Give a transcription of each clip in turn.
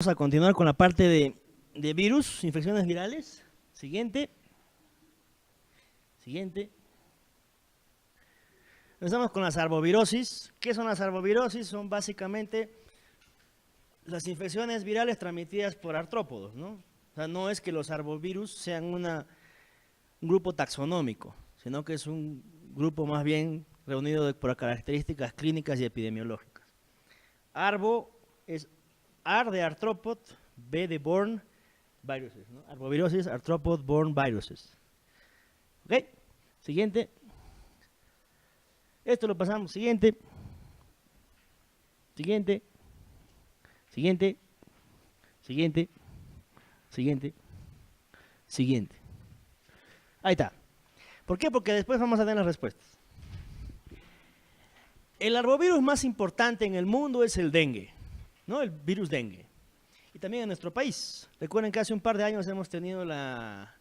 Vamos a continuar con la parte de virus, infecciones virales. Siguiente. Siguiente. Empezamos con las arbovirosis. ¿Qué son las arbovirosis? Son básicamente las infecciones virales transmitidas por artrópodos, ¿no? O sea, no es que los arbovirus sean un grupo taxonómico, sino que es un grupo más bien reunido por características clínicas y epidemiológicas. Arbo es AR de arthropod, B de born, viruses, ¿no? Arbovirosis, arthropod, born viruses. ¿Ok? Siguiente. Esto lo pasamos. Siguiente. Siguiente. Siguiente. Siguiente. Siguiente. Siguiente. Ahí está. ¿Por qué? Porque después vamos a tener las respuestas. El arbovirus más importante en el mundo es el dengue, ¿no? El virus dengue. Y también en nuestro país. Recuerden que hace un par de años hemos tenido la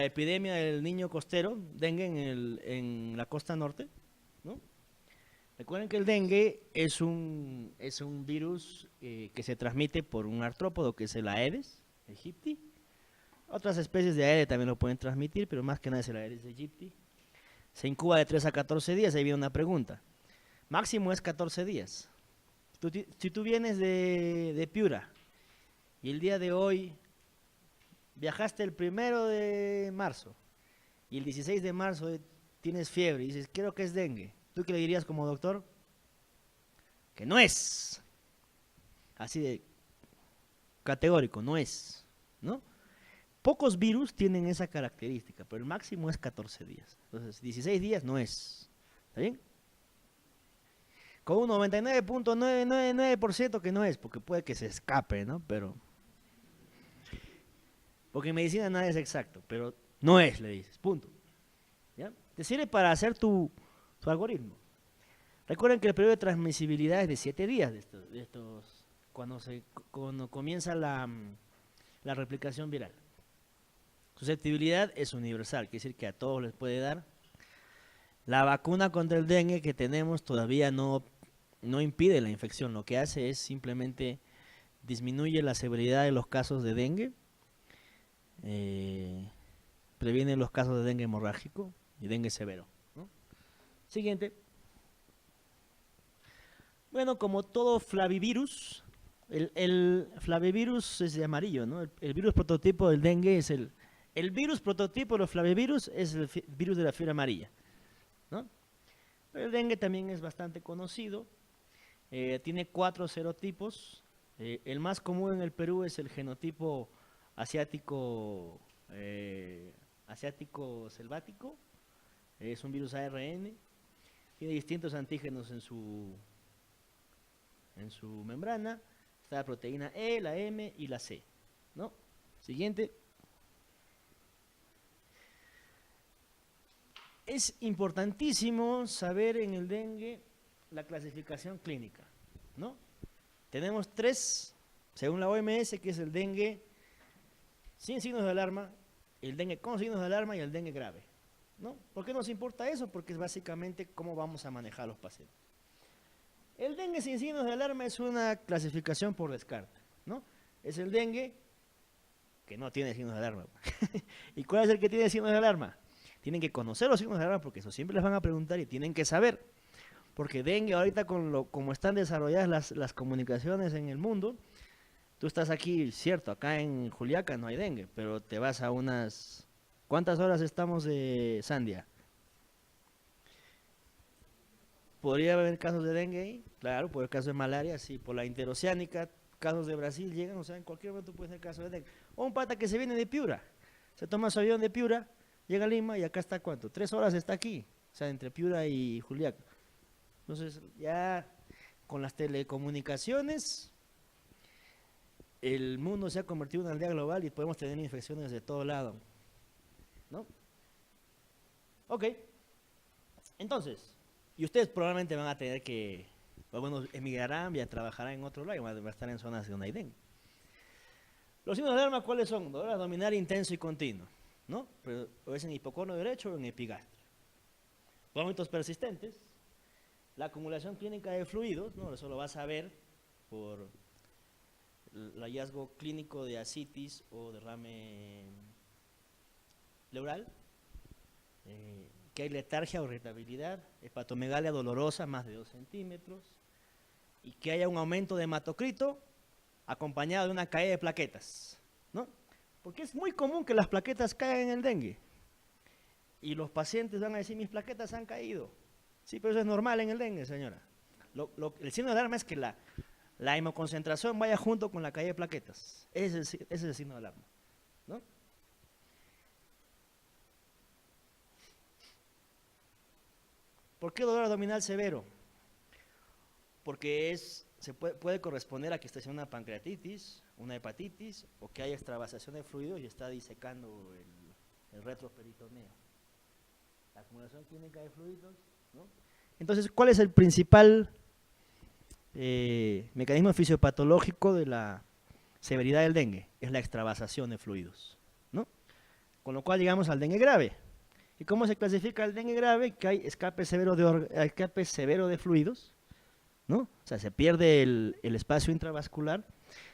epidemia del niño costero, dengue en la costa norte, ¿no? Recuerden que el dengue es un virus que se transmite por un artrópodo que es el Aedes aegypti. Otras especies de Aedes también lo pueden transmitir, pero más que nada es el Aedes aegypti. Se incuba de 3 a 14 días, ahí viene una pregunta. Máximo es 14 días. Si tú vienes de Piura y el día de hoy viajaste el 1 de marzo y el 16 de marzo tienes fiebre y dices, creo que es dengue, ¿tú qué le dirías como doctor? Que no es. Así de categórico, no es, ¿no? Pocos virus tienen esa característica, pero el máximo es 14 días. Entonces, 16 días no es. ¿Está bien? Con un 99.999% que no es, porque puede que se escape, ¿no? Pero porque en medicina nada es exacto, pero no es, le dices, punto. ¿Ya? Te sirve para hacer tu algoritmo. Recuerden que el periodo de transmisibilidad es de 7 días cuando comienza la replicación viral. Susceptibilidad es universal, quiere decir que a todos les puede dar. La vacuna contra el dengue que tenemos todavía no impide la infección, lo que hace es simplemente disminuye la severidad de los casos de dengue, previene los casos de dengue hemorrágico y dengue severo, ¿no? Siguiente. Bueno, como todo flavivirus, el flavivirus es de amarillo, ¿no? El virus prototipo del dengue es el virus prototipo de los flavivirus es el virus de la fiebre amarilla, ¿no? Pero el dengue también es bastante conocido, tiene 4 serotipos. El más común en el Perú es el genotipo asiático, asiático selvático, es un virus ARN, tiene distintos antígenos en su membrana, está la proteína E, la M y la C, ¿no? Siguiente. Es importantísimo saber en el dengue la clasificación clínica, ¿no? Tenemos 3, según la OMS, que es el dengue sin signos de alarma, el dengue con signos de alarma y el dengue grave, ¿no? ¿Por qué nos importa eso? Porque es básicamente cómo vamos a manejar a los pacientes. El dengue sin signos de alarma es una clasificación por descarte, ¿no? Es el dengue que no tiene signos de alarma. ¿Y cuál es el que tiene signos de alarma? Tienen que conocer los signos de alarma porque eso siempre les van a preguntar y tienen que saber. Porque dengue ahorita como están desarrolladas las comunicaciones en el mundo, tú estás aquí, cierto, acá en Juliaca no hay dengue, pero te vas a unas... ¿Cuántas horas estamos de Sandia? ¿Podría haber casos de dengue ahí? Claro, por el caso de malaria, sí, por la interoceánica, casos de Brasil llegan, o sea, en cualquier momento puede ser caso de dengue. O un pata que se viene de Piura, se toma su avión de Piura, llega a Lima y acá está ¿cuánto? 3 horas está aquí, o sea, entre Piura y Juliaca. Entonces, ya con las telecomunicaciones, el mundo se ha convertido en una aldea global y podemos tener infecciones de todo lado, ¿no? Ok, entonces, y ustedes probablemente van a tener que, bueno, emigrarán, ya trabajarán en otro lado y van a estar en zonas donde hay dengue. Los signos de alarma, ¿cuáles son? Dolor abdominal intenso y continuo, ¿no? Pero es en hipocono derecho o en epigastrio. Vómitos persistentes, la acumulación clínica de fluidos, ¿no? Eso lo vas a ver por el hallazgo clínico de ascitis o derrame pleural, que hay letargia o irritabilidad, hepatomegalia dolorosa más de 2 centímetros, y que haya un aumento de hematocrito acompañado de una caída de plaquetas, ¿no? Porque es muy común que las plaquetas caigan en el dengue, y los pacientes van a decir, mis plaquetas han caído. Sí, pero eso es normal en el dengue, señora. El signo de alarma es que la hemoconcentración vaya junto con la caída de plaquetas. Ese es el signo de alarma, ¿no? ¿Por qué dolor abdominal severo? Porque puede corresponder a que esté haciendo una pancreatitis, una hepatitis, o que haya extravasación de fluidos y está disecando el retroperitoneo. La acumulación clínica de fluidos, ¿no? Entonces, ¿cuál es el principal mecanismo fisiopatológico de la severidad del dengue? Es la extravasación de fluidos, ¿no? Con lo cual llegamos al dengue grave. ¿Y cómo se clasifica el dengue grave? Que hay escape severo de fluidos, ¿no? O sea, se pierde el espacio intravascular,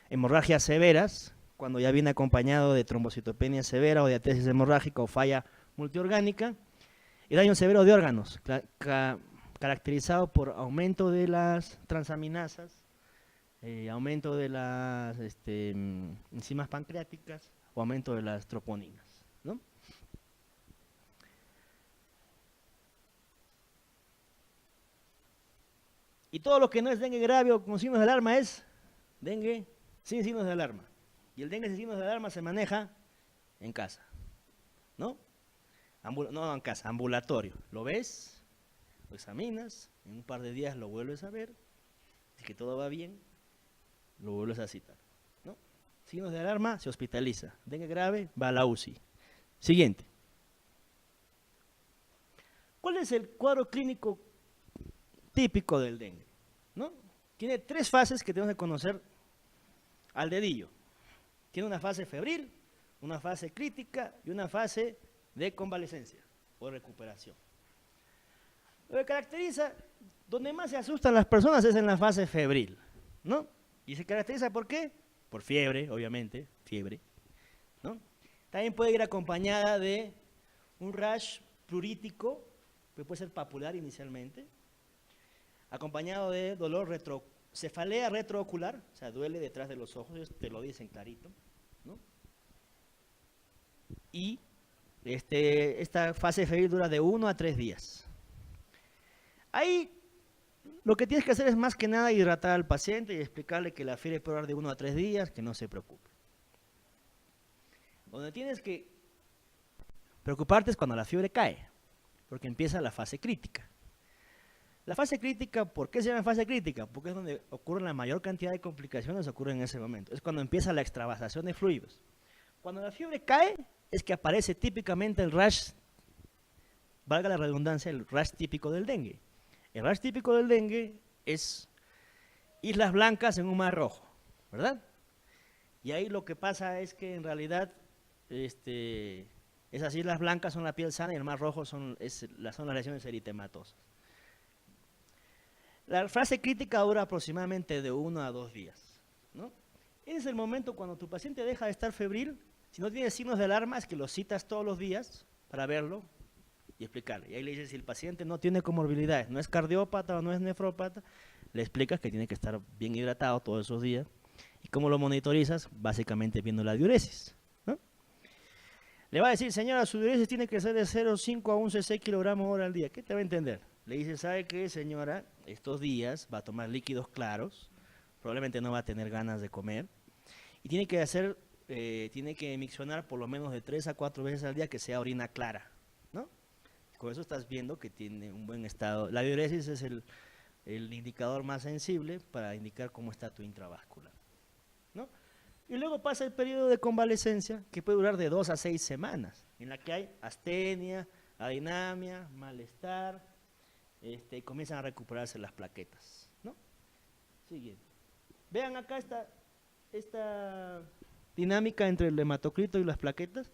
hemorragias severas, cuando ya viene acompañado de trombocitopenia severa o de diatesis hemorrágica o falla multiorgánica, y daño severo de órganos, caracterizado por aumento de las transaminasas, aumento de las enzimas pancreáticas o aumento de las troponinas, ¿no? Y todo lo que no es dengue grave o con signos de alarma es dengue sin signos de alarma. Y el dengue sin signos de alarma se maneja en casa, ¿no? No en casa, ambulatorio. Lo ves, lo examinas, en un par de días lo vuelves a ver, si que todo va bien, lo vuelves a citar, ¿no? Signos de alarma, se hospitaliza. Dengue grave, va a la UCI. Siguiente. ¿Cuál es el cuadro clínico típico del dengue? ¿No? Tiene 3 fases que tenemos que conocer al dedillo. Tiene una fase febril, una fase crítica y una fase de convalecencia o recuperación. Lo que caracteriza, donde más se asustan las personas es en la fase febril, ¿no? Y se caracteriza ¿por qué? Por fiebre, obviamente, fiebre, ¿no? También puede ir acompañada de un rash plurítico, que puede ser papular inicialmente, acompañado de dolor cefalea retroocular, o sea, duele detrás de los ojos, ellos te lo dicen clarito, ¿no? Y esta fase febril dura de 1 a 3 días. Ahí lo que tienes que hacer es más que nada hidratar al paciente y explicarle que la fiebre puede durar de 1 a 3 días, que no se preocupe. Donde tienes que preocuparte es cuando la fiebre cae, porque empieza la fase crítica. La fase crítica, ¿por qué se llama fase crítica? Porque es donde ocurre la mayor cantidad de complicaciones, ocurre en ese momento. Es cuando empieza la extravasación de fluidos. Cuando la fiebre cae, es que aparece típicamente el rash, valga la redundancia, el rash típico del dengue. El rash típico del dengue es islas blancas en un mar rojo, ¿verdad? Y ahí lo que pasa es que en realidad esas islas blancas son la piel sana y el mar rojo son las lesiones eritematosas. La fase crítica dura aproximadamente de 1 a 2 días, ¿no? Ese es el momento cuando tu paciente deja de estar febril. Si no tiene signos de alarma, es que lo citas todos los días para verlo y explicarle. Y ahí le dices, si el paciente no tiene comorbilidades, no es cardiópata o no es nefrópata, le explicas que tiene que estar bien hidratado todos esos días. ¿Y cómo lo monitorizas? Básicamente viendo la diuresis, ¿no? Le va a decir, señora, su diuresis tiene que ser de 0,5 a 1 cc kilogramos hora al día. ¿Qué te va a entender? Le dice, ¿sabe qué, señora? Estos días va a tomar líquidos claros, probablemente no va a tener ganas de comer, y tiene que miccionar por lo menos de 3 a 4 veces al día que sea orina clara, ¿no? Con eso estás viendo que tiene un buen estado. La diuresis es el indicador más sensible para indicar cómo está tu intravascular, ¿no? Y luego pasa el periodo de convalecencia, que puede durar de 2 a 6 semanas, en la que hay astenia, adinamia, malestar, comienzan a recuperarse las plaquetas, ¿no? Siguiente. Vean acá esta dinámica entre el hematocrito y las plaquetas,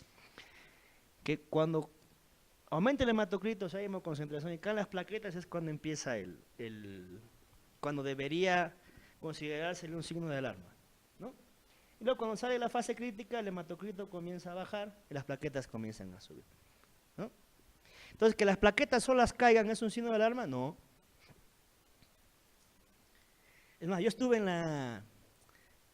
que cuando aumenta el hematocrito, o sea, hay hemoconcentración y caen las plaquetas, es cuando empieza cuando debería considerarse un signo de alarma, ¿no? Y luego cuando sale la fase crítica, el hematocrito comienza a bajar y las plaquetas comienzan a subir, ¿no? Entonces, que las plaquetas solas caigan, ¿es un signo de alarma? No. Es más, yo estuve en la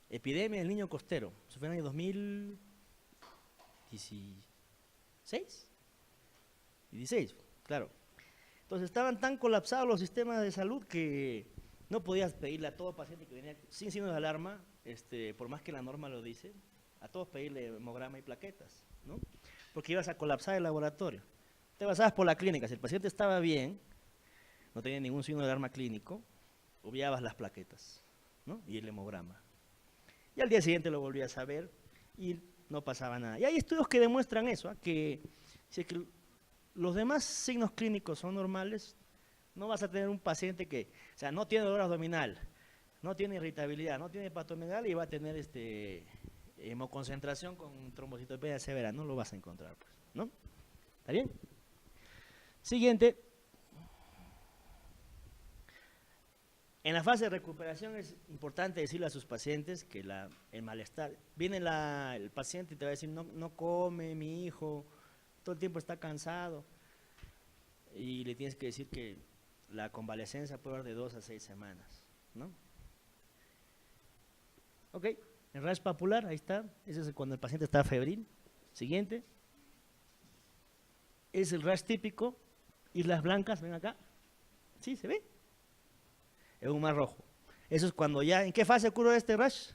epidemia del niño costero, eso fue en el año 2016, claro. Entonces estaban tan colapsados los sistemas de salud que no podías pedirle a todo paciente que venía sin signos de alarma, por más que la norma lo dice, a todos pedirle hemograma y plaquetas, ¿no? Porque ibas a colapsar el laboratorio. Te basabas por la clínica, si el paciente estaba bien, no tenía ningún signo de alarma clínico, obviabas las plaquetas, ¿no? Y el hemograma. Y al día siguiente lo volvías a ver y no pasaba nada. Y hay estudios que demuestran eso, que si es que los demás signos clínicos son normales, no vas a tener un paciente que, o sea, no tiene dolor abdominal, no tiene irritabilidad, no tiene hepatomegalia y va a tener hemoconcentración con trombocitopenia severa, no lo vas a encontrar, pues, ¿no? ¿Está bien? Siguiente. En la fase de recuperación es importante decirle a sus pacientes que el malestar, viene el paciente y te va a decir, no come mi hijo, todo el tiempo está cansado, y le tienes que decir que la convalecencia puede durar de 2 a 6 semanas, ¿no? Ok, el rash papular, ahí está, ese es cuando el paciente está febril. Siguiente, es el rash típico, islas blancas, ven acá, ¿sí? ¿Se ve? Es un mar rojo. Eso es cuando ya, ¿en qué fase ocurre este rash?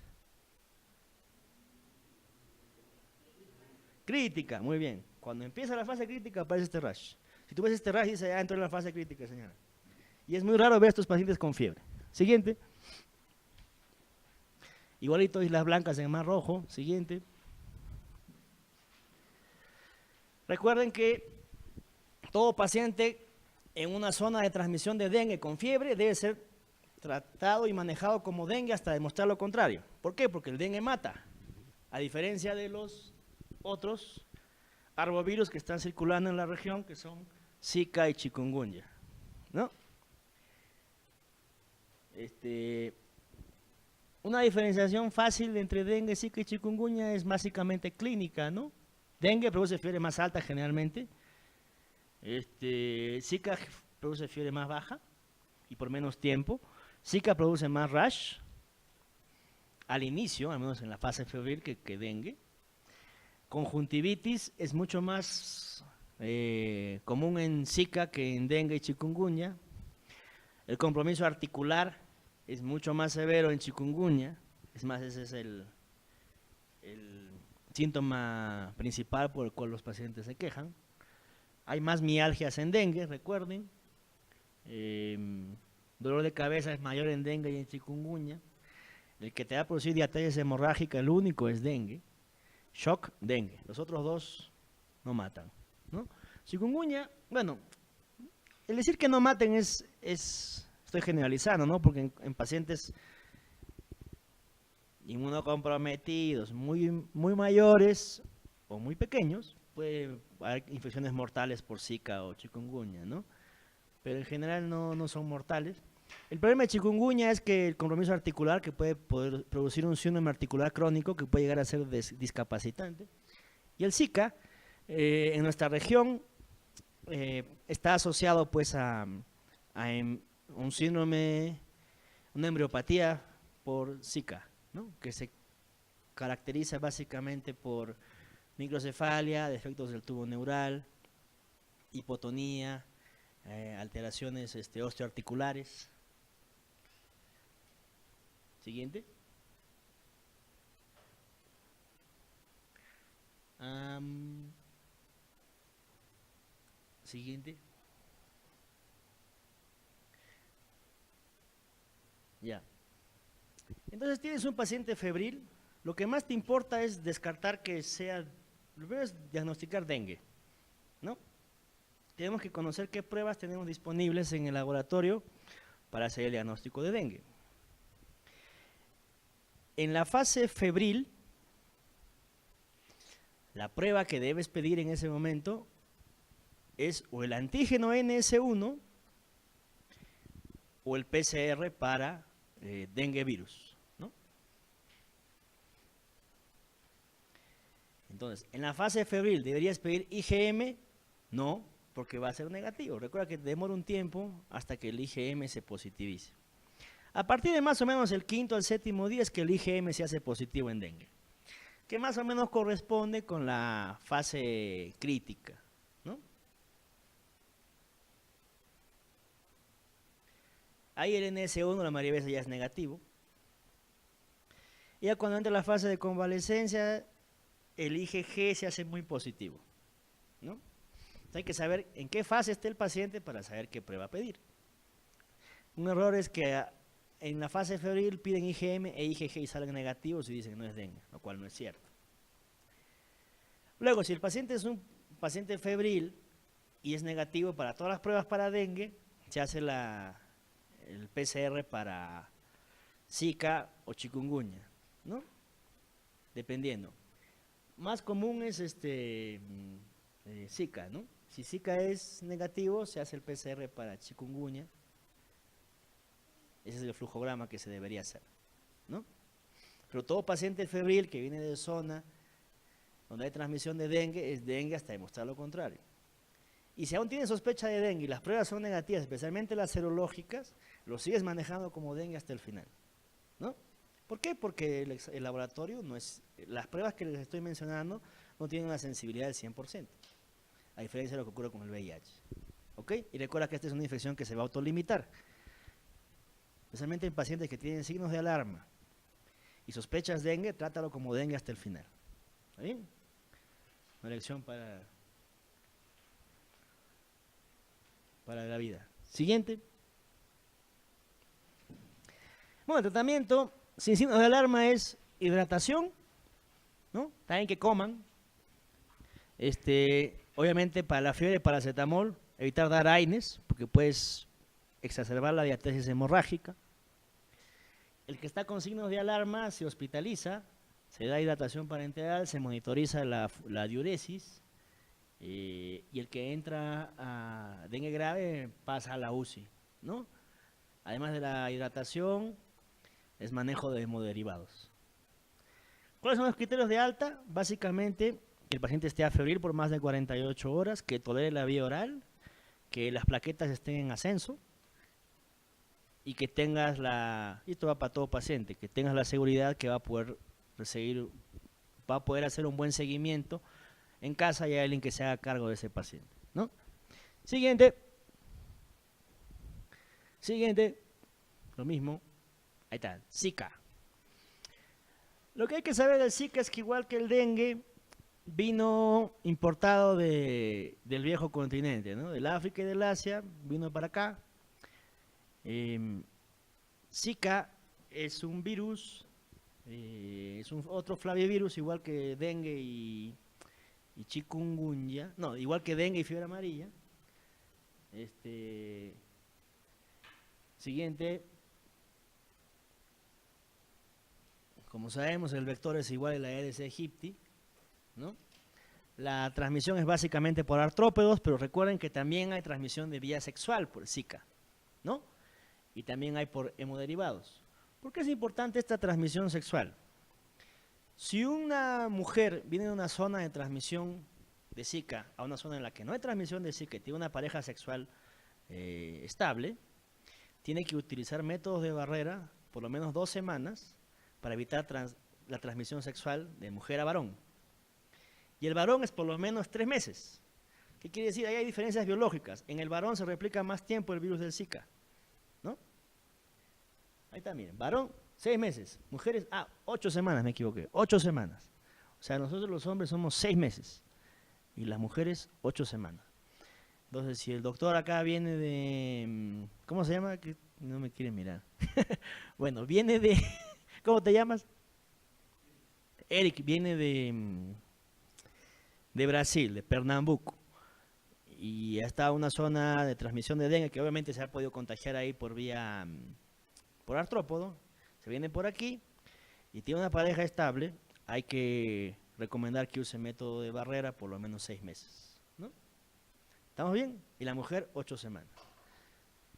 Crítica, muy bien. Cuando empieza la fase crítica aparece este rash. Si tú ves este rash, dice, ya entró en la fase crítica, señora. Y es muy raro ver a estos pacientes con fiebre. Siguiente. Igualito islas blancas en mar rojo. Siguiente. Recuerden que todo paciente en una zona de transmisión de dengue con fiebre debe ser tratado y manejado como dengue hasta demostrar lo contrario. ¿Por qué? Porque el dengue mata, a diferencia de los otros arbovirus que están circulando en la región, que son Zika y chikungunya, ¿no? Una diferenciación fácil entre dengue, Zika y chikungunya es básicamente clínica, ¿no? Dengue produce fiebre más alta generalmente, Zika produce fiebre más baja y por menos tiempo. Zika produce más rash al inicio, al menos en la fase febril, que dengue. Conjuntivitis es mucho más común en Zika que en dengue y chikungunya. El compromiso articular es mucho más severo en chikungunya. Es más, ese es el síntoma principal por el cual los pacientes se quejan. Hay más mialgias en dengue, recuerden. Dolor de cabeza es mayor en dengue y en chikungunya. El que te va a producir diatesis hemorrágica, el único es dengue. Shock, dengue. Los otros dos no matan, ¿no? Chikungunya, bueno, el decir que no maten estoy generalizando, ¿no? Porque en pacientes inmunocomprometidos, muy mayores o muy pequeños, puede haber infecciones mortales por Zika o chikungunya, ¿no? Pero en general no son mortales. El problema de chikungunya es que el compromiso articular, que puede producir un síndrome articular crónico que puede llegar a ser discapacitante. Y el Zika, en nuestra región, está asociado pues a un síndrome, una embriopatía por Zika, ¿no? Que se caracteriza básicamente por microcefalia, defectos del tubo neural, hipotonía, alteraciones osteoarticulares. Siguiente. Siguiente. Ya. Entonces tienes un paciente febril, lo que más te importa es descartar que sea, lo primero es diagnosticar dengue, ¿no? Tenemos que conocer qué pruebas tenemos disponibles en el laboratorio para hacer el diagnóstico de dengue. En la fase febril, la prueba que debes pedir en ese momento es o el antígeno NS1 o el PCR para dengue virus, ¿no? Entonces, en la fase febril, ¿deberías pedir IgM? No, porque va a ser negativo. Recuerda que demora un tiempo hasta que el IgM se positivice. A partir de más o menos el quinto al séptimo día es que el IgM se hace positivo en dengue, que más o menos corresponde con la fase crítica, ¿no? Ahí el NS1, la mayoría de veces ya es negativo. Y ya cuando entra la fase de convalescencia, el IgG se hace muy positivo, ¿no? Entonces hay que saber en qué fase está el paciente para saber qué prueba pedir. Un error es que en la fase febril piden IgM e IgG y salen negativos y dicen que no es dengue, lo cual no es cierto. Luego, si el paciente es un paciente febril y es negativo para todas las pruebas para dengue, se hace el PCR para Zika o chikungunya, ¿no? Dependiendo. Más común es Zika, ¿no? Si Zika es negativo, se hace el PCR para chikungunya. Ese es el flujograma que se debería hacer, ¿no? Pero todo paciente febril que viene de zona donde hay transmisión de dengue, es dengue hasta demostrar lo contrario. Y si aún tiene sospecha de dengue y las pruebas son negativas, especialmente las serológicas, lo sigues manejando como dengue hasta el final, ¿no? ¿Por qué? Porque el laboratorio no es, las pruebas que les estoy mencionando no tienen una sensibilidad del 100%, a diferencia de lo que ocurre con el VIH, ¿ok? Y recuerda que esta es una infección que se va a autolimitar, especialmente en pacientes que tienen signos de alarma y sospechas dengue, trátalo como dengue hasta el final. ¿Está bien? Una lección para la vida. Siguiente. Bueno, el tratamiento sin signos de alarma es hidratación, ¿no? También que coman. Obviamente para la fiebre, paracetamol, evitar dar AINES, porque puedes exacerbar la diatesis hemorrágica. El que está con signos de alarma se hospitaliza, se da hidratación parenteral, se monitoriza la diuresis, y el que entra a dengue grave pasa a la UCI, ¿no? Además de la hidratación, es manejo de hemoderivados. ¿Cuáles son los criterios de alta? Básicamente, que el paciente esté afebril por más de 48 horas, que tolere la vía oral, que las plaquetas estén en ascenso, y que tengas y esto va para todo paciente, que tengas la seguridad que va a poder hacer un buen seguimiento en casa y hay alguien que se haga cargo de ese paciente, ¿no? Siguiente, lo mismo, ahí está, Zika. Lo que hay que saber del Zika es que igual que el dengue, vino importado del viejo continente, ¿no? Del África y del Asia, vino para acá. Zika es un virus, es otro flavivirus igual que dengue y chikungunya, no, igual que dengue y fiebre amarilla. Siguiente, como sabemos el vector es igual a la Aedes aegypti, ¿no? La transmisión es básicamente por artrópodos, pero recuerden que también hay transmisión de vía sexual por Zika, ¿no? Y también hay por hemoderivados. ¿Por qué es importante esta transmisión sexual? Si una mujer viene de una zona de transmisión de Zika a una zona en la que no hay transmisión de Zika y tiene una pareja sexual estable, tiene que utilizar métodos de barrera por lo menos 2 semanas para evitar la transmisión sexual de mujer a varón. Y el varón es por lo menos 3 meses. ¿Qué quiere decir? Ahí hay diferencias biológicas. En el varón se replica más tiempo el virus del Zika, ¿no? Ahí está, miren, varón, 6 meses, mujeres, 8 semanas, me equivoqué, 8 semanas. O sea, nosotros los hombres somos 6 meses y las mujeres 8 semanas. Entonces, si el doctor acá viene de, ¿cómo se llama? Que no me quiere mirar. Bueno, viene de, ¿cómo te llamas? Eric, viene de Brasil, de Pernambuco. Y está una zona de transmisión de dengue que obviamente se ha podido contagiar ahí por artrópodo. Se viene por aquí y tiene una pareja estable, hay que recomendar que use método de barrera por lo menos 6 meses, ¿no? ¿Estamos bien? Y la mujer 8 semanas.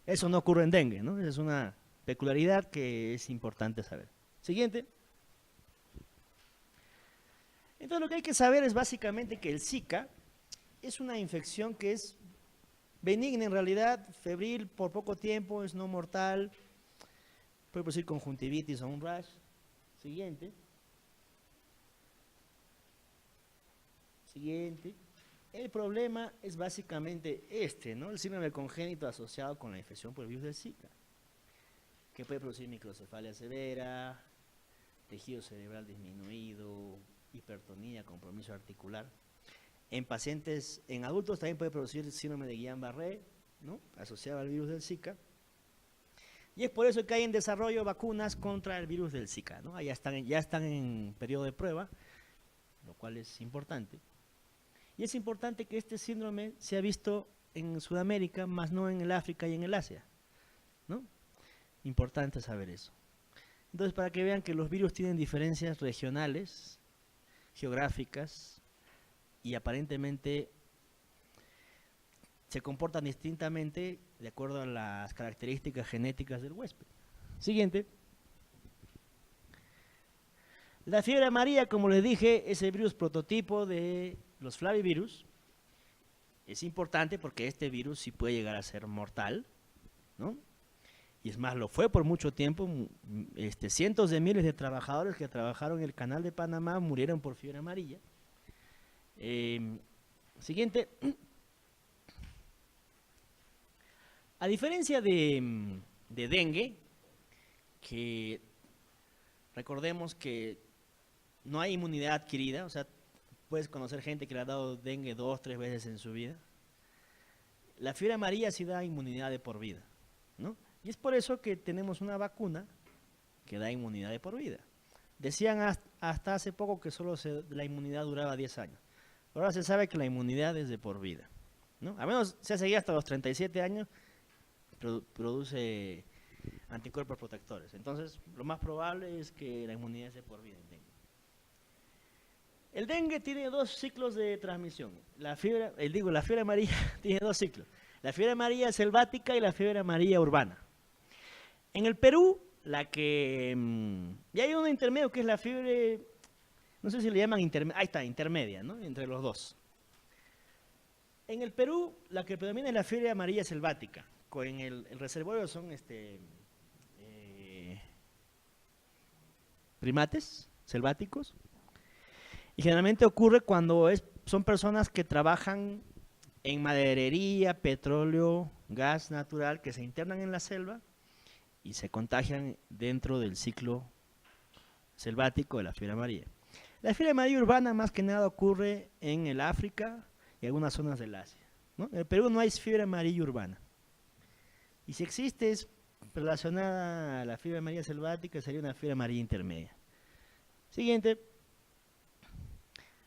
Eso no ocurre en dengue, ¿no? Esa es una peculiaridad que es importante saber. Siguiente. Entonces lo que hay que saber es básicamente que el Zika es una infección que es benigna en realidad, febril por poco tiempo, es no mortal, puede producir conjuntivitis o un rash. Siguiente. Siguiente. El problema es básicamente este, ¿no? El síndrome congénito asociado con la infección por el virus del Zika, que puede producir microcefalia severa, tejido cerebral disminuido, hipertonía, compromiso articular. En pacientes, en adultos también puede producir síndrome de Guillain-Barré, ¿no? Asociado al virus del Zika. Y es por eso que hay en desarrollo vacunas contra el virus del Zika, ¿no? Ya están en periodo de prueba, lo cual es importante. Y es importante que este síndrome se ha visto en Sudamérica, más no en el África y en el Asia, ¿no? Importante saber eso. Entonces, para que vean que los virus tienen diferencias regionales, geográficas, y aparentemente se comportan distintamente de acuerdo a las características genéticas del huésped. Siguiente. La fiebre amarilla, como les dije, es el virus prototipo de los flavivirus. Es importante porque este virus sí puede llegar a ser mortal, ¿no? Y es más, lo fue por mucho tiempo. Cientos de miles de trabajadores que trabajaron en el Canal de Panamá murieron por fiebre amarilla. Siguiente. A diferencia de dengue, que recordemos que no hay inmunidad adquirida, o sea, puedes conocer gente que le ha dado dengue 2, 3 veces en su vida. La fiebre amarilla sí da inmunidad de por vida, ¿no? Y es por eso que tenemos una vacuna que da inmunidad de por vida. Decían hasta hace poco que solo la inmunidad duraba 10 años. Ahora se sabe que la inmunidad es de por vida, ¿no? A menos se seguía hasta los 37 años, produce anticuerpos protectores. Entonces, lo más probable es que la inmunidad es de por vida en dengue. El dengue tiene 2 ciclos de transmisión. La fiebre amarilla tiene 2 ciclos. La fiebre amarilla selvática y la fiebre amarilla urbana. En el Perú, y hay uno intermedio que es la fiebre, no sé si le llaman intermedia, ¿no? Entre los dos. En el Perú, la que predomina es la fiebre amarilla selvática. En el reservorio son primates selváticos. Y generalmente ocurre cuando son personas que trabajan en maderería, petróleo, gas natural, que se internan en la selva y se contagian dentro del ciclo selvático de la fiebre amarilla. La fiebre amarilla urbana más que nada ocurre en el África y algunas zonas del Asia, ¿no? En el Perú no hay fiebre amarilla urbana. Y si existe es relacionada a la fiebre amarilla selvática, sería una fiebre amarilla intermedia. Siguiente.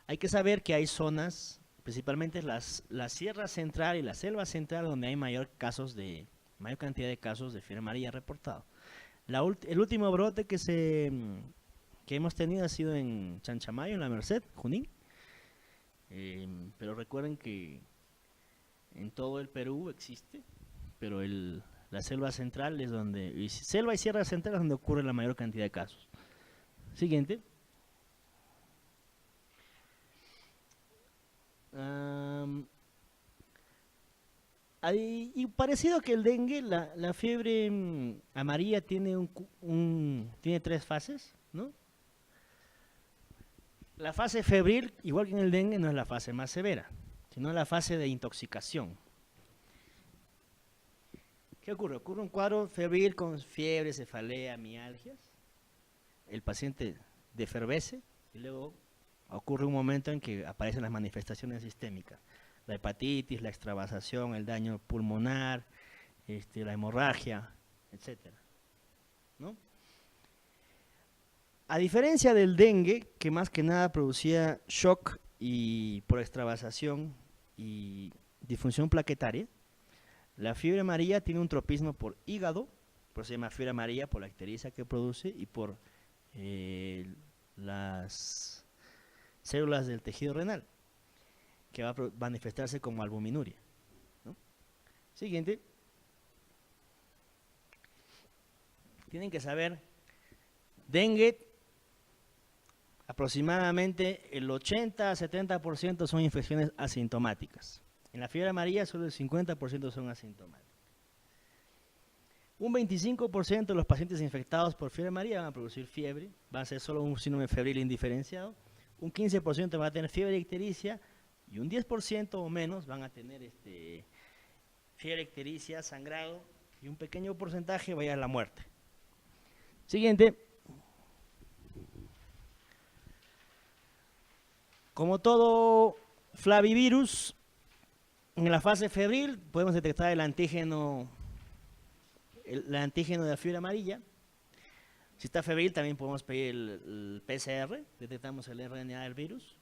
Hay que saber que hay zonas, principalmente la Sierra Central y la Selva Central, donde hay mayor cantidad de casos de fiebre amarilla reportado. El último brote que hemos tenido ha sido en Chanchamayo, en La Merced, Junín. Pero recuerden que en todo el Perú existe, pero la Selva Central es Selva y Sierra Central es donde ocurre la mayor cantidad de casos. Siguiente. Y parecido que el dengue, la fiebre amarilla tiene tiene 3 fases, ¿no? La fase febril, igual que en el dengue, no es la fase más severa, sino la fase de intoxicación. ¿Qué ocurre? Ocurre un cuadro febril con fiebre, cefalea, mialgias. El paciente defervece y luego ocurre un momento en que aparecen las manifestaciones sistémicas. La hepatitis, la extravasación, el daño pulmonar, la hemorragia, etc. ¿No? A diferencia del dengue, que más que nada producía shock por extravasación y disfunción plaquetaria, la fiebre amarilla tiene un tropismo por hígado, por eso se llama fiebre amarilla, por la ictericia que produce y por las células del tejido renal, que va a manifestarse como albuminuria, ¿no? Siguiente. Tienen que saber, dengue aproximadamente el 80 a 70% son infecciones asintomáticas. En la fiebre amarilla solo el 50% son asintomáticas. Un 25% de los pacientes infectados por fiebre amarilla van a producir fiebre, va a ser solo un síndrome febril indiferenciado, un 15% va a tener fiebre ictericia y un 10% o menos van a tener fiebre ictericia, sangrado y un pequeño porcentaje va a ir a la muerte. Siguiente. Como todo flavivirus, en la fase febril podemos detectar el antígeno de la fiebre amarilla. Si está febril también podemos pedir el PCR, detectamos el RNA del virus.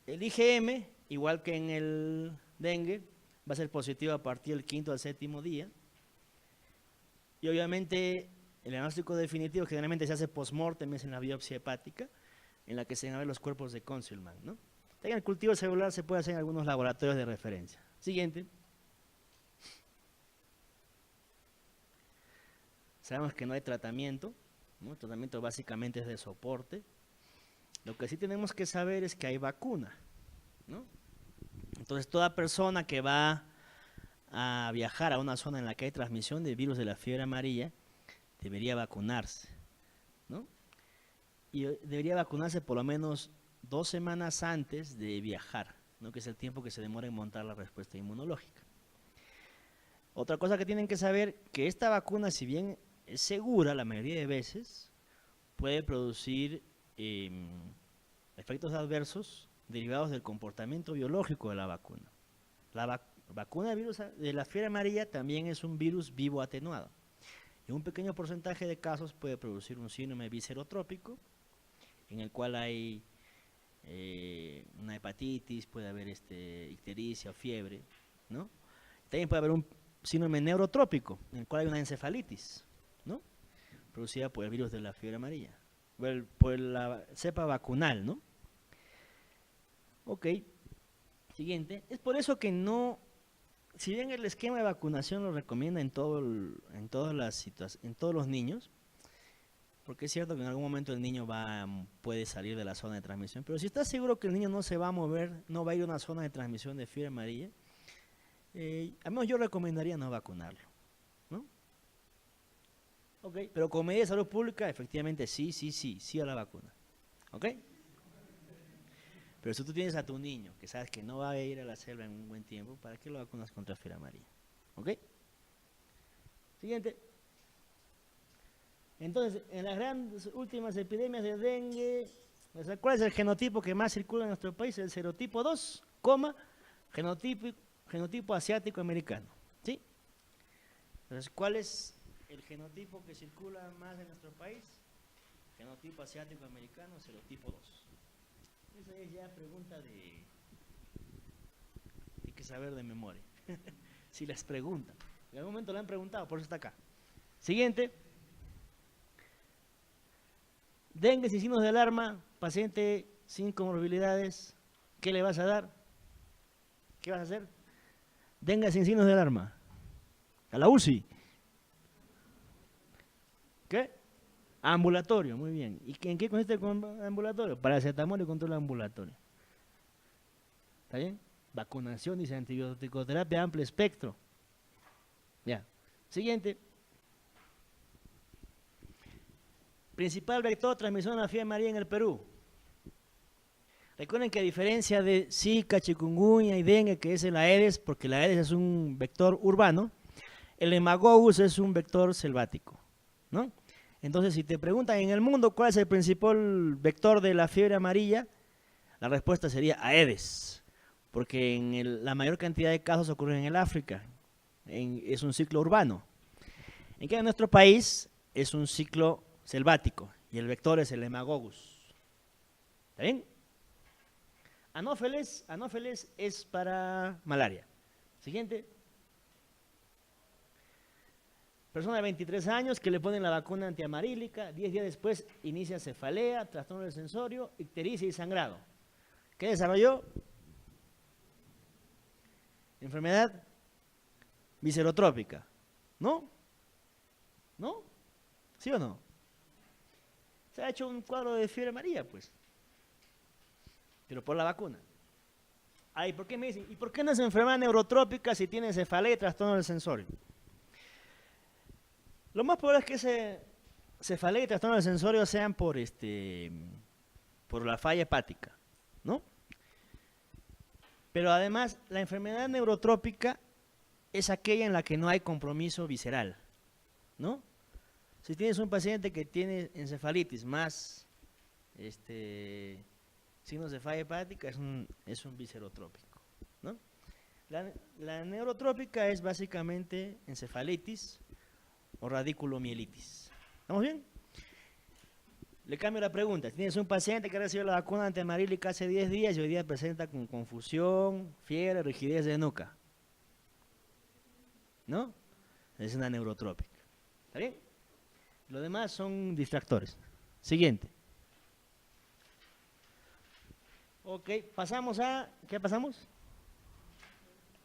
El IgM, igual que en el dengue, va a ser positivo a partir del 5º al 7º día. Y obviamente el diagnóstico definitivo generalmente se hace post-mortem, es en la biopsia hepática, en la que se van a ver los cuerpos de Conselman, ¿no? El cultivo celular se puede hacer en algunos laboratorios de referencia. Siguiente. Sabemos que no hay tratamiento, ¿no? El tratamiento básicamente es de soporte. Lo que sí tenemos que saber es que hay vacuna, ¿no? Entonces toda persona que va a viajar a una zona en la que hay transmisión del virus de la fiebre amarilla debería vacunarse, ¿no? Y debería vacunarse por lo menos 2 semanas antes de viajar, ¿no? Que es el tiempo que se demora en montar la respuesta inmunológica. Otra cosa que tienen que saber, que esta vacuna, si bien es segura la mayoría de veces, puede producir efectos adversos derivados del comportamiento biológico de la vacuna. La vacuna del virus de la fiebre amarilla también es un virus vivo atenuado. En un pequeño porcentaje de casos puede producir un síndrome viscerotrópico, en el cual hay una hepatitis, puede haber ictericia o fiebre, ¿no? También puede haber un síndrome neurotrópico, en el cual hay una encefalitis, ¿no? Producida por el virus de la fiebre amarilla, por la cepa vacunal, ¿no? Ok, siguiente. Es por eso que no, si bien el esquema de vacunación lo recomienda en todos los niños, porque es cierto que en algún momento el niño puede salir de la zona de transmisión, pero si está seguro que el niño no se va a mover, no va a ir a una zona de transmisión de fiebre amarilla, al menos yo recomendaría no vacunarlo, ¿no? Ok, pero como medida de salud pública, efectivamente sí a la vacuna, ¿ok? Pero si tú tienes a tu niño que sabes que no va a ir a la selva en un buen tiempo, ¿para qué lo vacunas contra fiebre amarilla? ¿Ok? Siguiente. Entonces, en las grandes últimas epidemias de dengue, ¿cuál es el genotipo que más circula en nuestro país? El serotipo 2, genotipo asiático americano. ¿Sí? Entonces, ¿cuál es el genotipo que circula más en nuestro país? Genotipo asiático americano, serotipo 2. Esa es ya pregunta de que saber de memoria. Si les preguntan. En algún momento le han preguntado, por eso está acá. Siguiente. Dengue sin signos de alarma, paciente sin comorbilidades, ¿qué le vas a dar? ¿Qué vas a hacer? Dengue sin signos de alarma. A la UCI. ¿Qué? Ambulatorio, muy bien. ¿Y en qué consiste el ambulatorio? Paracetamol y control ambulatorio. ¿Está bien? Vacunación, dice antibiótico-terapia, amplio espectro. Ya. Siguiente. Principal vector de transmisión de la fiebre amarilla en el Perú. Recuerden que a diferencia de Zika, chikungunya y dengue, que es el Aedes, porque el Aedes es un vector urbano, el Haemococcus es un vector selvático, ¿no? Entonces, si te preguntan en el mundo cuál es el principal vector de la fiebre amarilla, la respuesta sería Aedes, porque la mayor cantidad de casos ocurren en el África, es un ciclo urbano. En que en nuestro país es un ciclo selvático y el vector es el Haemococcus. ¿Está bien? Anófeles es para malaria. Siguiente. Persona de 23 años que le ponen la vacuna antiamarílica, 10 días después inicia cefalea, trastorno del sensorio, ictericia y sangrado. ¿Qué desarrolló? Enfermedad viscerotrópica. ¿No? ¿No? ¿Sí o no? Se ha hecho un cuadro de fiebre amarilla, pues. Pero por la vacuna. Ay, ¿por qué me dicen? ¿Y por qué no es enfermedad neurotrópica si tiene cefalea y trastorno del sensorio? Lo más probable es que ese cefalea y trastorno del sensorio sean por la falla hepática, ¿no? Pero además, la enfermedad neurotrópica es aquella en la que no hay compromiso visceral, ¿no? Si tienes un paciente que tiene encefalitis más signos de falla hepática, es un viscerotrópico, ¿no? La neurotrópica es básicamente encefalitis o radiculomielitis. ¿Estamos bien? Le cambio la pregunta. Tienes un paciente que recibió la vacuna antiamarílica hace 10 días y hoy día presenta con confusión, fiebre, rigidez de nuca, ¿no? Es una neurotrópica. ¿Está bien? Lo demás son distractores. Siguiente. Ok, pasamos a... ¿Qué pasamos?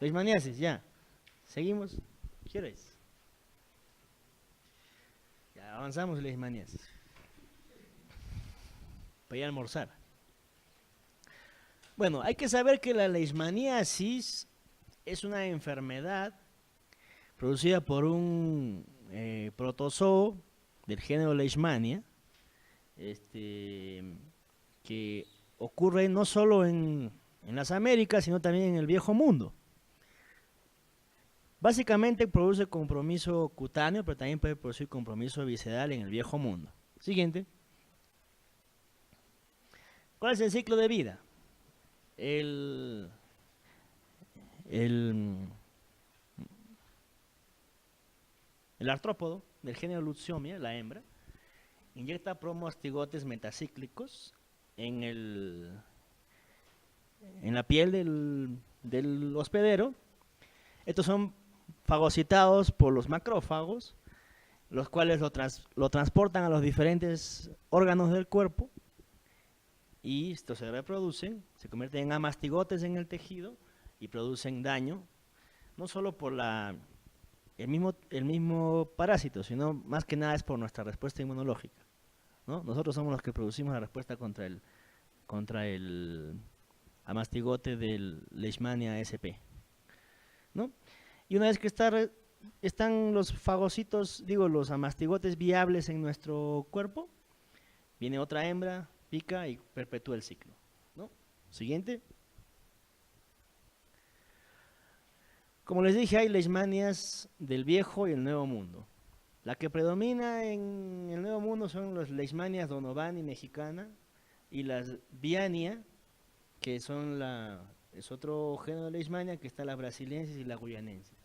Leishmaniasis, ya. Seguimos. ¿Qué hora es? Ya avanzamos en leishmaniasis. Para ir a almorzar. Bueno, hay que saber que la leishmaniasis es una enfermedad producida por un protozoo del género Leishmania, que ocurre no solo en las Américas, sino también en el Viejo Mundo. Básicamente produce compromiso cutáneo, pero también puede producir compromiso visceral en el Viejo Mundo. Siguiente. ¿Cuál es el ciclo de vida? El artrópodo del género Lutzomia, la hembra, inyecta promostigotes metacíclicos en la piel del hospedero. Estos son fagocitados por los macrófagos, los cuales lo transportan a los diferentes órganos del cuerpo y estos se reproducen, se convierten en amastigotes en el tejido y producen daño, no solo por el mismo parásito, sino más que nada es por nuestra respuesta inmunológica, ¿no? Nosotros somos los que producimos la respuesta contra el amastigote del Leishmania sp, ¿no? Y una vez que están los fagocitos, los amastigotes viables en nuestro cuerpo, viene otra hembra, pica y perpetúa el ciclo, ¿no? Siguiente. Como les dije, hay leishmanias del Viejo y el Nuevo Mundo. La que predomina en el Nuevo Mundo son las leishmanias donovani mexicana y las viania, que es otro género de leishmania, que está la brasiliensis y la guyanensis.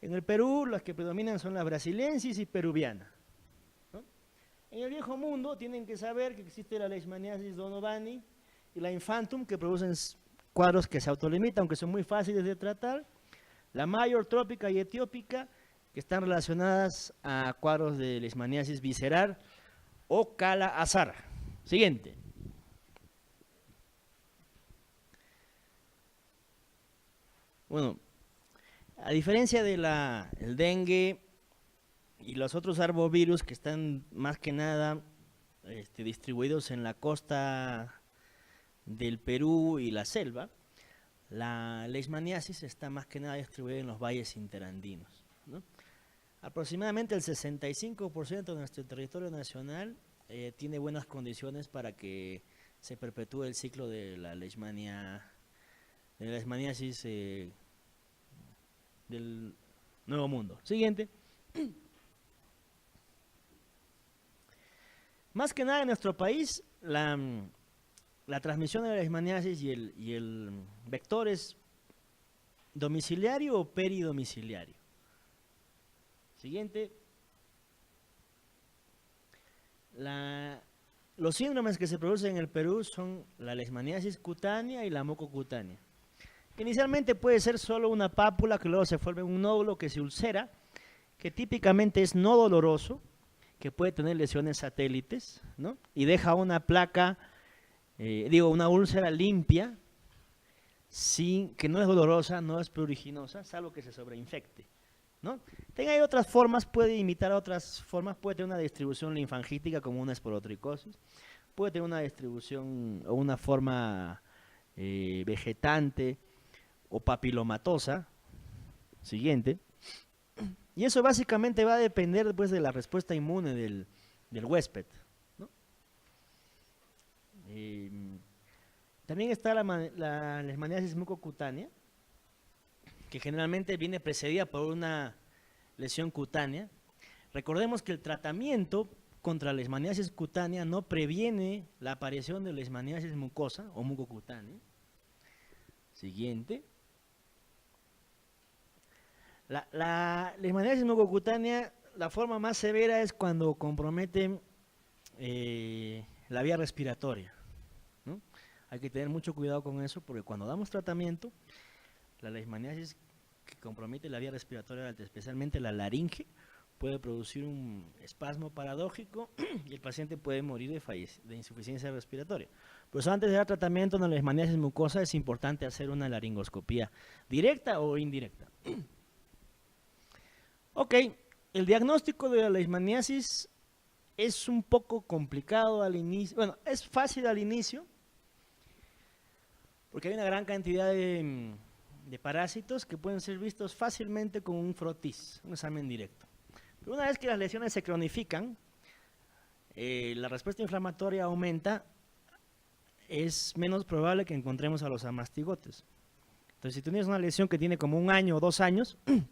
En el Perú, las que predominan son la brasiliensis y peruviana, ¿no? En el Viejo Mundo tienen que saber que existe la leishmaniasis donovani y la infantum, que producen cuadros que se autolimitan, aunque son muy fáciles de tratar. La mayor trópica y etiópica, que están relacionadas a cuadros de leishmaniasis visceral o Kala-Azar. Siguiente. Bueno, a diferencia del dengue y los otros arbovirus que están más que nada distribuidos en la costa del Perú y la selva, la leishmaniasis está más que nada distribuida en los valles interandinos, ¿no? Aproximadamente el 65% de nuestro territorio nacional tiene buenas condiciones para que se perpetúe el ciclo de la leishmaniasis del Nuevo Mundo. Siguiente. Más que nada en nuestro país, la transmisión de la leishmaniasis y el vector es domiciliario o peridomiciliario. Siguiente. Los síndromes que se producen en el Perú son la leishmaniasis cutánea y la mucocutánea. Inicialmente puede ser solo una pápula que luego se forma en un nódulo que se ulcera, que típicamente es no doloroso, que puede tener lesiones satélites, ¿no? Y deja una placa, una úlcera limpia, que no es dolorosa, no es pruriginosa, salvo que se sobreinfecte, ¿no? Hay otras formas, puede imitar otras formas, puede tener una distribución linfangítica como una esporotricosis, puede tener una distribución o una forma vegetante o papilomatosa, siguiente, y eso básicamente va a depender después de la respuesta inmune del huésped, ¿no? También está la leishmaniasis mucocutánea, que generalmente viene precedida por una lesión cutánea. Recordemos que el tratamiento contra la leishmaniasis cutánea no previene la aparición de leishmaniasis mucosa o mucocutánea. Siguiente. La leishmaniasis mucocutánea, la forma más severa es cuando compromete la vía respiratoria, ¿no? Hay que tener mucho cuidado con eso, porque cuando damos tratamiento, la leishmaniasis que compromete la vía respiratoria alta, especialmente la laringe, puede producir un espasmo paradójico y el paciente puede morir de insuficiencia respiratoria. Por eso antes de dar tratamiento en la leishmaniasis mucosa es importante hacer una laringoscopía directa o indirecta. Ok, el diagnóstico de la leishmaniasis es un poco complicado al inicio, bueno, es fácil al inicio, porque hay una gran cantidad de parásitos que pueden ser vistos fácilmente con un frotis, un examen directo. Pero una vez que las lesiones se cronifican, la respuesta inflamatoria aumenta, es menos probable que encontremos a los amastigotes. Entonces, si tienes una lesión que tiene como 1 año o 2 años, en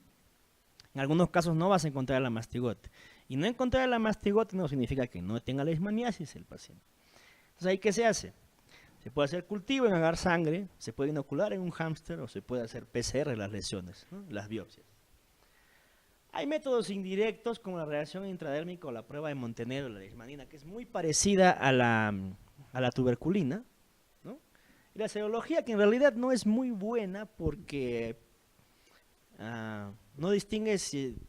algunos casos no vas a encontrar el amastigote. Y no encontrar el amastigote no significa que no tenga leishmaniasis el paciente. Entonces, ¿ahí qué se hace? Se puede hacer cultivo en agar sangre, se puede inocular en un hámster o se puede hacer PCR las lesiones, ¿no? Las biopsias. Hay métodos indirectos como la reacción intradérmica o la prueba de Montenegro, la leishmanina, que es muy parecida a la tuberculina, ¿no? Y la serología, que en realidad no es muy buena porque no distingue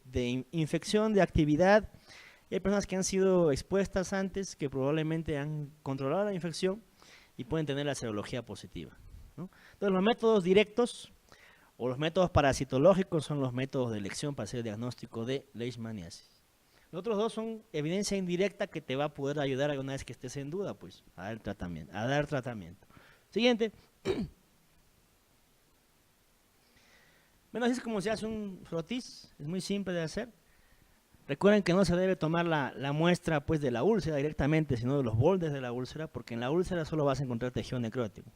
de infección, de actividad. Y hay personas que han sido expuestas antes que probablemente han controlado la infección y pueden tener la serología positiva, ¿no? Entonces los métodos directos o los métodos parasitológicos son los métodos de elección para hacer el diagnóstico de leishmaniasis. Los otros dos son evidencia indirecta que te va a poder ayudar alguna vez que estés en duda, pues, a dar tratamiento. Siguiente. Bueno, así es como se hace un frotis, es muy simple de hacer. Recuerden que no se debe tomar la muestra pues de la úlcera directamente, sino de los bordes de la úlcera, porque en la úlcera solo vas a encontrar tejido necrótico.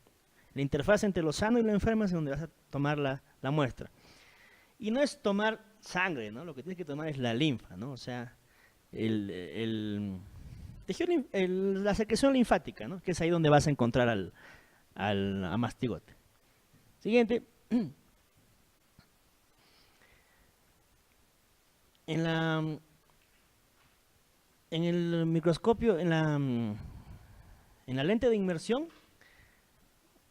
La interfaz entre lo sano y lo enfermo es donde vas a tomar la muestra. Y no es tomar sangre, ¿no? Lo que tienes que tomar es la linfa, ¿no? O sea, la secreción linfática, ¿no? Que es ahí donde vas a encontrar al amastigote. Siguiente. En el microscopio, en la lente de inmersión,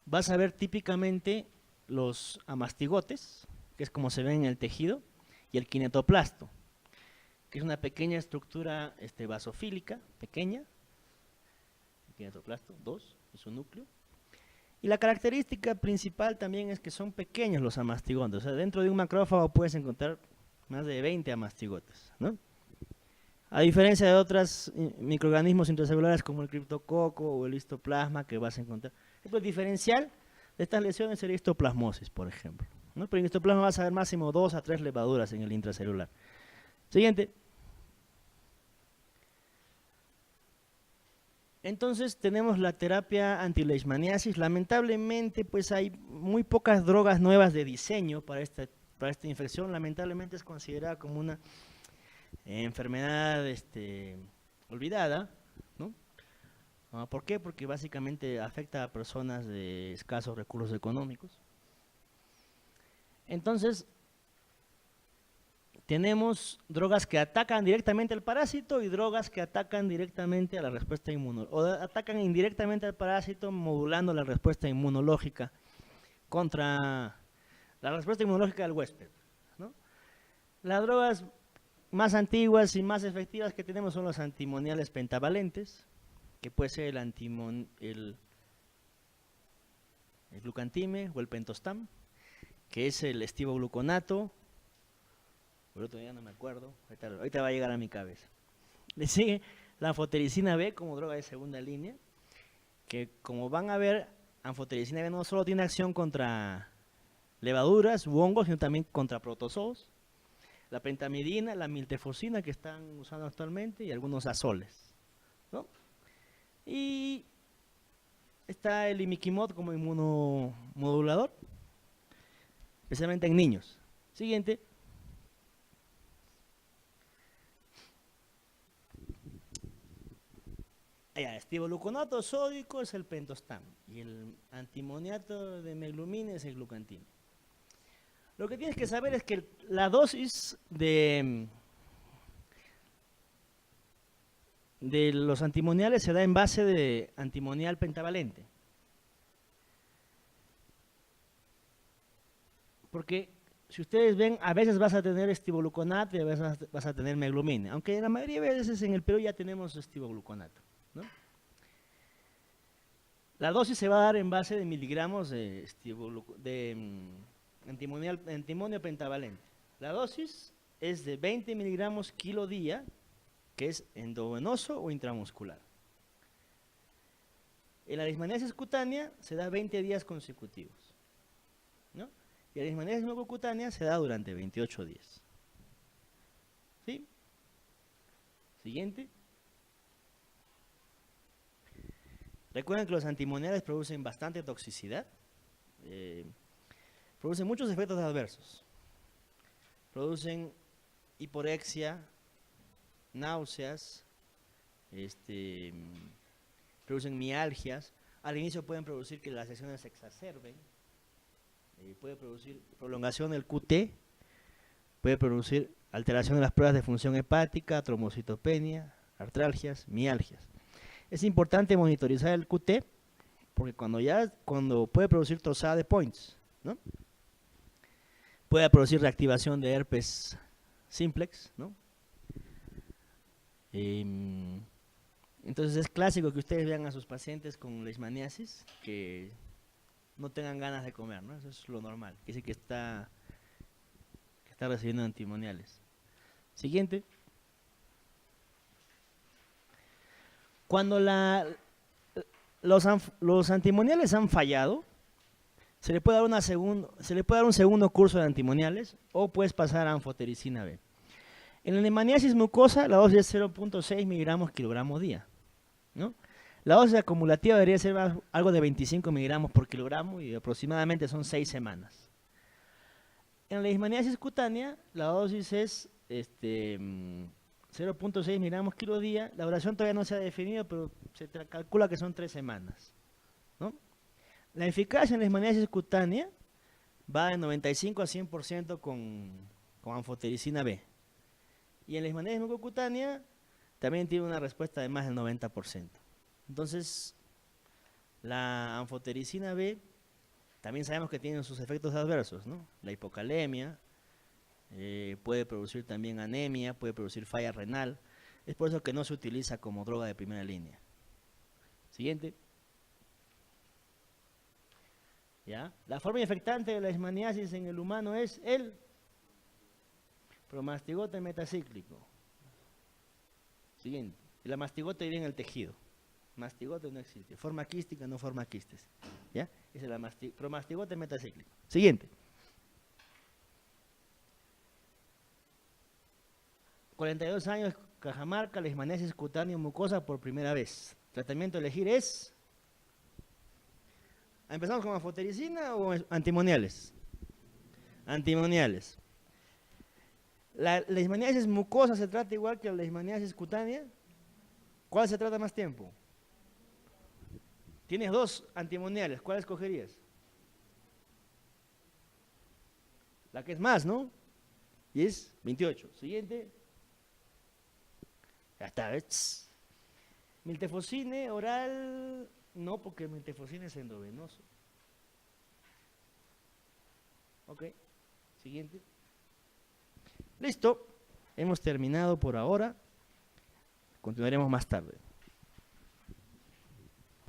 vas a ver típicamente los amastigotes, que es como se ve en el tejido, y el kinetoplasto, que es una pequeña estructura basofílica, pequeña, el kinetoplasto, 2, es su núcleo. Y la característica principal también es que son pequeños los amastigotes, o sea, dentro de un macrófago puedes encontrar más de 20 amastigotes, ¿no? A diferencia de otros microorganismos intracelulares como el criptococo o el histoplasma que vas a encontrar. El diferencial de estas lesiones es el histoplasmosis, por ejemplo, ¿no? Pero en histoplasma vas a ver máximo 2 a 3 levaduras en el intracelular. Siguiente. Entonces tenemos la terapia antileishmaniasis. Lamentablemente pues hay muy pocas drogas nuevas de diseño para esta infección. Lamentablemente es considerada como una enfermedad olvidada, ¿no? ¿Por qué? Porque básicamente afecta a personas de escasos recursos económicos. Entonces, tenemos drogas que atacan directamente al parásito y drogas que atacan directamente a la respuesta inmunológica, o atacan indirectamente al parásito modulando la respuesta inmunológica contra la respuesta inmunológica del huésped, ¿no? Las drogas más antiguas y más efectivas que tenemos son los antimoniales pentavalentes, que puede ser el glucantime o el pentostam, que es el estivogluconato por otro día no me acuerdo, ahorita va a llegar a mi cabeza. Le sigue la anfotericina B como droga de segunda línea, que como van a ver, anfotericina B no solo tiene acción contra levaduras u hongos, sino también contra protozoos. La pentamidina, la miltefosina que están usando actualmente y algunos azoles, ¿no? Y está el imiquimod como inmunomodulador, especialmente en niños. Siguiente. Estivogluconato sódico es el pentostam y el antimoniato de meglumina es el glucantino. Lo que tienes que saber es que la dosis de los antimoniales se da en base de antimonial pentavalente. Porque si ustedes ven, a veces vas a tener estivogluconato y a veces vas a tener meglumina, aunque la mayoría de veces en el Perú ya tenemos estivogluconato, ¿no? La dosis se va a dar en base de miligramos de antimonio pentavalente. La dosis es de 20 miligramos kilo día, que es endovenoso o intramuscular. En la leishmaniasis cutánea se da 20 días consecutivos, ¿no? Y la leishmaniasis mucocutánea se da durante 28 días. ¿Sí? Siguiente. Recuerden que los antimoniales producen bastante toxicidad, producen muchos efectos adversos, producen hiporexia, náuseas, producen mialgias, al inicio pueden producir que las lesiones se exacerben, puede producir prolongación del QT, puede producir alteración de las pruebas de función hepática, trombocitopenia, artralgias, mialgias. Es importante monitorizar el QT porque cuando puede producir trozada de points, ¿no? Puede producir reactivación de herpes simplex, ¿no? Entonces es clásico que ustedes vean a sus pacientes con leishmaniasis que no tengan ganas de comer, ¿no? Eso es lo normal, que dice que está recibiendo antimoniales. Siguiente. Cuando los antimoniales han fallado, se le puede dar un segundo curso de antimoniales o puedes pasar a anfotericina B. En la leishmaniasis mucosa la dosis es 0.6 miligramos kilogramo día, ¿no? La dosis acumulativa debería ser algo de 25 miligramos por kilogramo y aproximadamente son 6 semanas. En la leishmaniasis cutánea la dosis es 0.6 miligramos kilo día. La duración todavía no se ha definido, pero se calcula que son 3 semanas, ¿no? La eficacia en la leishmaniasis cutánea va de 95 a 100% con anfotericina B. Y en la leishmaniasis mucocutánea también tiene una respuesta de más del 90%. Entonces, la anfotericina B también sabemos que tiene sus efectos adversos, ¿no? La hipocalemia, puede producir también anemia, puede producir falla renal. Es por eso que no se utiliza como droga de primera línea. Siguiente. ¿Ya? La forma infectante de la leishmaniasis en el humano es el promastigote metacíclico. Siguiente. La mastigote iría en el tejido. Mastigote no existe. Forma quística, no forma quistes. ¿Ya? Esa es la promastigote metacíclico. Siguiente. 42 años, Cajamarca, leishmaniasis cutánea mucosa por primera vez. Tratamiento a elegir es... ¿Empezamos con anfotericina o antimoniales? Antimoniales. ¿La leishmaniasis mucosa se trata igual que la leishmaniasis cutánea? ¿Cuál se trata más tiempo? Tienes 2 antimoniales, ¿cuál escogerías? La que es más, ¿no? Y es 28. Siguiente. Ya está, ¿ves? Miltefosine oral, no, porque el miltefosine es endovenoso. Ok, siguiente. Listo, hemos terminado por ahora. Continuaremos más tarde.